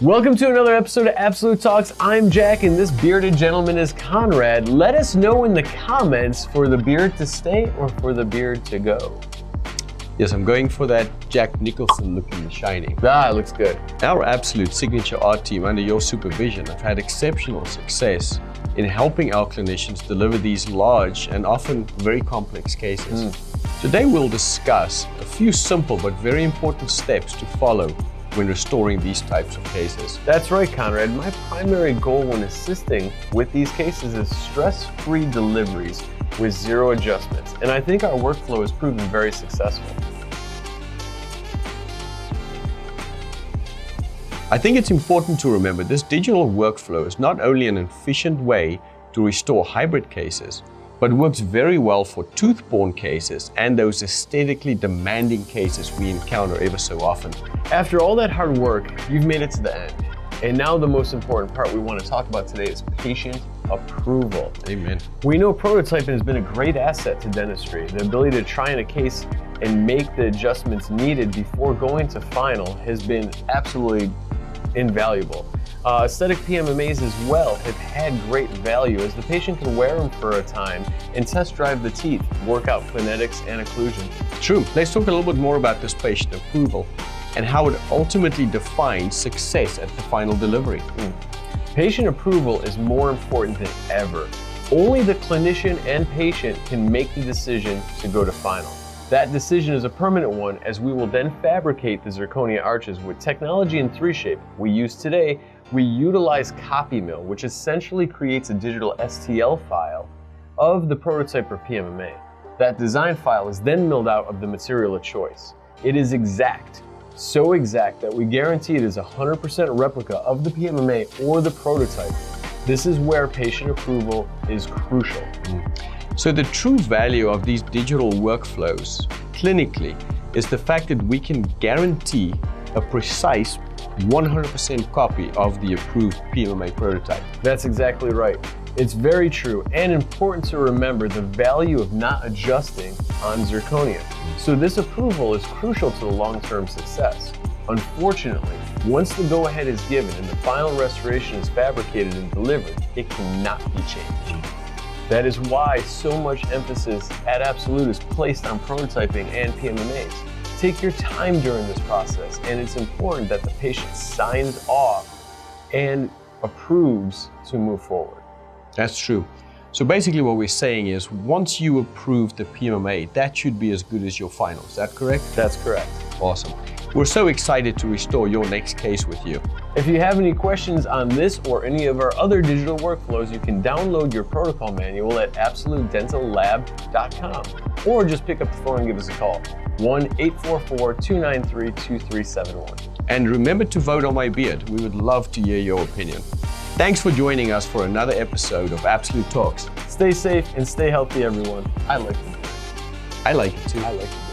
Welcome to another episode of Absolute Talks. I'm Jack and this bearded gentleman is Conrad. Let us know in the comments for the beard to stay or for the beard to go. Yes, I'm going for that Jack Nicholson look in The Shining. Ah, it looks good. Our Absolute Signature Art team, under your supervision, have had exceptional success in helping our clinicians deliver these large and often very complex cases. Today we'll discuss a few simple but very important steps to follow when restoring these types of cases. That's right, Conrad. My primary goal when assisting with these cases is stress-free deliveries with zero adjustments, and I think our workflow has proven very successful. I think it's important to remember this digital workflow is not only an efficient way to restore hybrid cases, but works very well for tooth-borne cases and those aesthetically demanding cases we encounter ever so often. After all that hard work, you've made it to the end. And now the most important part we want to talk about today is patient approval. Amen. We know prototyping has been a great asset to dentistry. The ability to try in a case and make the adjustments needed before going to final has been absolutely invaluable. Aesthetic PMMAs as well have had great value as the patient can wear them for a time and test drive the teeth, work out phonetics and occlusion. True. Let's talk a little bit more about this patient approval and how it ultimately defines success at the final delivery. Patient approval is more important than ever. Only the clinician and patient can make the decision to go to final. That decision is a permanent one, as we will then fabricate the zirconia arches with technology in 3Shape we use today. We utilize CopyMill, which essentially creates a digital STL file of the prototype for PMMA. That design file is then milled out of the material of choice. It is exact, so exact that we guarantee it is 100% replica of the PMMA or the prototype. This is where patient approval is crucial. So the true value of these digital workflows clinically is the fact that we can guarantee a precise 100% copy of the approved PMMA prototype. That's exactly right. It's very true and important to remember the value of not adjusting on zirconia. So this approval is crucial to the long-term success. Unfortunately, once the go-ahead is given and the final restoration is fabricated and delivered, it cannot be changed. That is why so much emphasis at Absolute is placed on prototyping and PMMAs. Take your time during this process, and it's important that the patient signs off and approves to move forward. That's true. So basically what we're saying is once you approve the PMMA, that should be as good as your final. Is that correct? That's correct. Awesome. We're so excited to restore your next case with you. If you have any questions on this or any of our other digital workflows, you can download your protocol manual at absolutedentallab.com or just pick up the phone and give us a call. 1-844-293-2371. And remember to vote on my beard. We would love to hear your opinion. Thanks for joining us for another episode of Absolute Talks. Stay safe and stay healthy, everyone. I like the beard. I like it too. I like it.